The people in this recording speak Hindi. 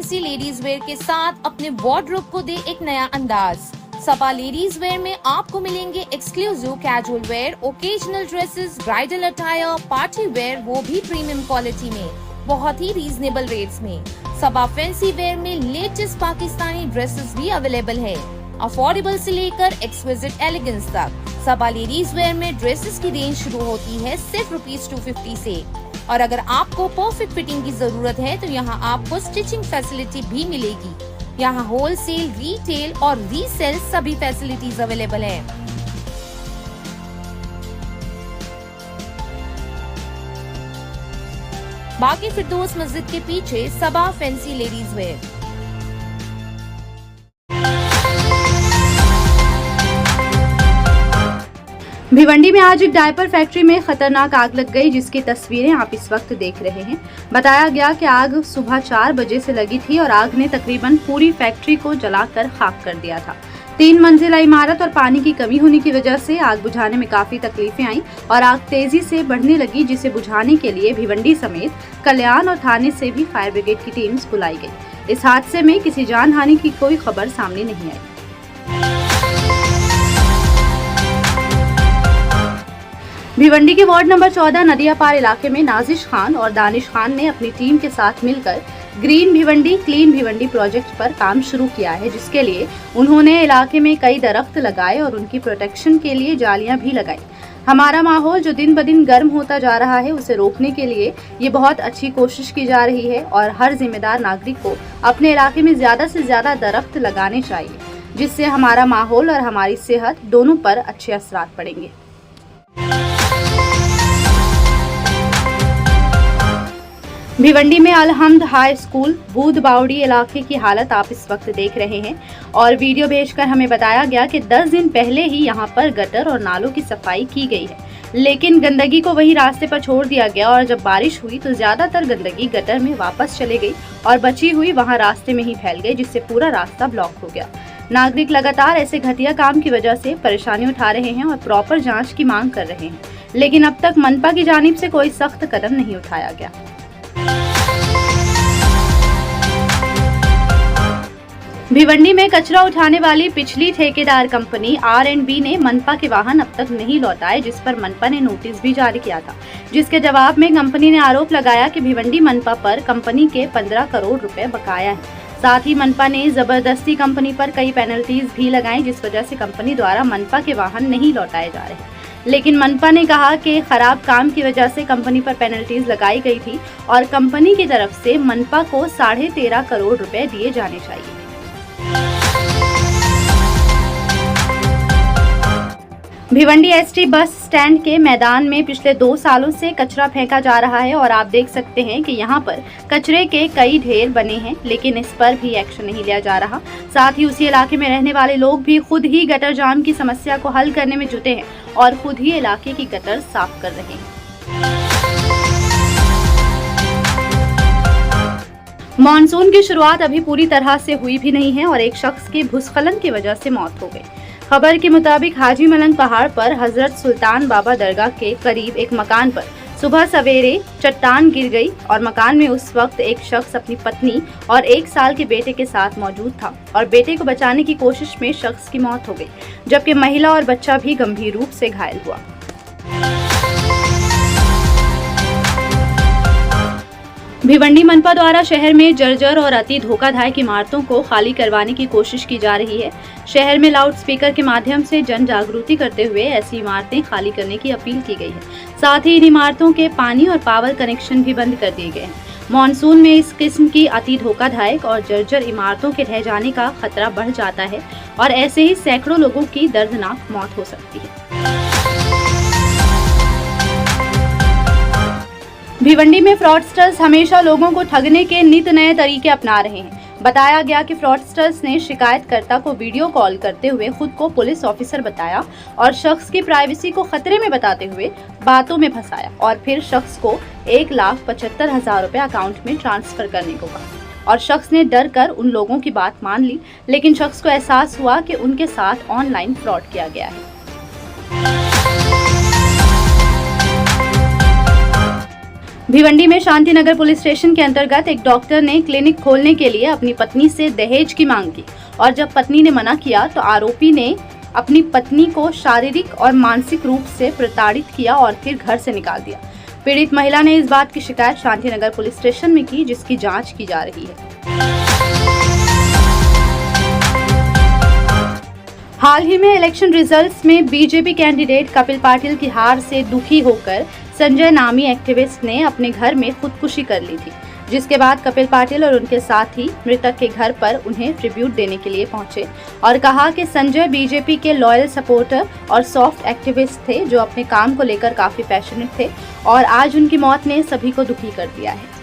फैंसी लेडीज वेयर के साथ अपने वार्डरोब को दे एक नया अंदाज। सपा लेडीज वेयर में आपको मिलेंगे exclusive casual wear, occasional dresses, bridal attire, party wear, वो भी प्रीमियम क्वालिटी में, बहुत ही रीजनेबल रेट्स में। सपा फैंसी वेयर में लेटेस्ट पाकिस्तानी ड्रेसेस भी अवेलेबल है, अफोर्डेबल से लेकर एक्सक्विजिट एलिगेंस तक। सपा लेडीज वेयर में ड्रेसेस की रेंज शुरू होती है सिर्फ ₹250 से, और अगर आपको परफेक्ट फिटिंग की जरूरत है तो यहाँ आपको स्टिचिंग फैसिलिटी भी मिलेगी। यहाँ होलसेल, रिटेल और रीसेल सभी फैसिलिटीज अवेलेबल है। बाकी फिरदौस मस्जिद के पीछे सबा फैंसी लेडीज वेयर। भिवंडी में आज एक डायपर फैक्ट्री में खतरनाक आग लग गई, जिसकी तस्वीरें आप इस वक्त देख रहे हैं। बताया गया कि आग सुबह 4 बजे से लगी थी और आग ने तकरीबन पूरी फैक्ट्री को जलाकर खाक कर दिया था। 3 मंजिला इमारत और पानी की कमी होने की वजह से आग बुझाने में काफी तकलीफें आईं और आग तेजी से बढ़ने लगी, जिसे बुझाने के लिए भिवंडी समेत कल्याण और थाने से भी फायर ब्रिगेड की टीम्स बुलाई गई। इस हादसे में किसी जान हानि की कोई खबर सामने नहीं आई। भिवंडी के वार्ड नंबर 14 नदियापार इलाके में नाजिश खान और दानिश खान ने अपनी टीम के साथ मिलकर green Bhiwandi clean Bhiwandi project पर काम शुरू किया है, जिसके लिए उन्होंने इलाके में कई दरख्त लगाए और उनकी प्रोटेक्शन के लिए जालियां भी लगाई। हमारा माहौल जो दिन ब दिन गर्म होता जा रहा है, उसे रोकने के लिए ये बहुत अच्छी कोशिश की जा रही है और हर जिम्मेदार नागरिक को अपने इलाके में ज्यादा से ज्यादा दरख्त लगाने चाहिए, जिससे हमारा माहौल और हमारी सेहत दोनों पर अच्छे असरात पड़ेंगे। भिवंडी में अलहम्द हाई स्कूल बूद बावड़ी इलाके की हालत आप इस वक्त देख रहे हैं और वीडियो भेजकर हमें बताया गया कि 10 दिन पहले ही यहां पर गटर और नालों की सफाई की गई है, लेकिन गंदगी को वही रास्ते पर छोड़ दिया गया और जब बारिश हुई तो ज्यादातर गंदगी गटर में वापस चले गई और बची हुई वहां रास्ते में ही फैल गई, जिससे पूरा रास्ता ब्लॉक हो गया। नागरिक लगातार ऐसे घटिया काम की वजह से परेशानी उठा रहे हैं और प्रॉपर जाँच की मांग कर रहे हैं, लेकिन अब तक मनपा की जानिब से कोई सख्त कदम नहीं उठाया गया। भिवंडी में कचरा उठाने वाली पिछली ठेकेदार कंपनी R&B ने मनपा के वाहन अब तक नहीं लौटाए, जिस पर मनपा ने नोटिस भी जारी किया था, जिसके जवाब में कंपनी ने आरोप लगाया कि भिवंडी मनपा पर कंपनी के 15 करोड़ रुपए बकाया है। साथ ही मनपा ने जबरदस्ती कंपनी पर कई पेनल्टीज भी लगाई, जिस वजह से कंपनी द्वारा मनपा के वाहन नहीं लौटाए जा रहे। लेकिन मनपा ने कहा कि खराब काम की वजह से कंपनी पर पेनल्टीज लगाई गई थी और कंपनी की तरफ से मनपा को 13.5 करोड़ रुपए दिए जाने चाहिए। भिवंडी एसटी बस स्टैंड के मैदान में पिछले 2 सालों से कचरा फेंका जा रहा है और आप देख सकते हैं कि यहाँ पर कचरे के कई ढेर बने हैं, लेकिन इस पर भी एक्शन नहीं लिया जा रहा। साथ ही उसी इलाके में रहने वाले लोग भी खुद ही गटर जाम की समस्या को हल करने में जुटे हैं और खुद ही इलाके की गटर साफ कर रहे हैं। मॉनसून की शुरुआत अभी पूरी तरह से हुई भी नहीं है और एक शख्स की भूस्खलन की वजह से मौत हो गई। खबर के मुताबिक हाजी मलंग पहाड़ पर हजरत सुल्तान बाबा दरगाह के करीब एक मकान पर सुबह सवेरे चट्टान गिर गई और मकान में उस वक्त एक शख्स अपनी पत्नी और 1 साल के बेटे के साथ मौजूद था और बेटे को बचाने की कोशिश में शख्स की मौत हो गई, जबकि महिला और बच्चा भी गंभीर रूप से घायल हुआ। भिवंडी मनपा द्वारा शहर में जर्जर और अति धोखादायक इमारतों को खाली करवाने की कोशिश की जा रही है। शहर में लाउड स्पीकर के माध्यम से जन जागृति करते हुए ऐसी इमारतें खाली करने की अपील की गई है। साथ ही इन इमारतों के पानी और पावर कनेक्शन भी बंद कर दिए गए हैं। मॉनसून में इस किस्म की अति धोखादायक और जर्जर इमारतों के ढह जाने का खतरा बढ़ जाता है और ऐसे ही सैकड़ों लोगों की दर्दनाक मौत हो सकती है। भिवंडी में फ्रॉडस्टर्स हमेशा लोगों को ठगने के नित नए तरीके अपना रहे हैं। बताया गया कि फ्रॉडस्टर्स ने शिकायतकर्ता को वीडियो कॉल करते हुए खुद को पुलिस ऑफिसर बताया और शख्स की प्राइवेसी को खतरे में बताते हुए बातों में फंसाया और फिर शख्स को 1,75,000 रुपए अकाउंट में ट्रांसफर करने को कहा और शख्स ने डर कर उन लोगों की बात मान ली, लेकिन शख्स को एहसास हुआ कि उनके साथ ऑनलाइन फ्रॉड किया गया है। भिवंडी में शांतिनगर पुलिस स्टेशन के अंतर्गत एक डॉक्टर ने क्लिनिक खोलने के लिए अपनी पत्नी से दहेज की मांग की और जब पत्नी ने मना किया तो आरोपी ने अपनी पत्नी को शारीरिक और मानसिक रूप से प्रताड़ित किया और फिर घर से निकाल दिया। पीड़ित महिला ने इस बात की शिकायत शांतिनगर पुलिस स्टेशन में की, जिसकी जांच की जा रही है। हाल ही में इलेक्शन रिजल्ट्स में बीजेपी कैंडिडेट कपिल पाटिल की हार से दुखी होकर संजय नामी एक्टिविस्ट ने अपने घर में खुदकुशी कर ली थी, जिसके बाद कपिल पाटिल और उनके साथी मृतक के घर पर उन्हें ट्रिब्यूट देने के लिए पहुंचे और कहा कि संजय बीजेपी के लॉयल सपोर्टर और सॉफ्ट एक्टिविस्ट थे जो अपने काम को लेकर काफी पैशनेट थे और आज उनकी मौत ने सभी को दुखी कर दिया है।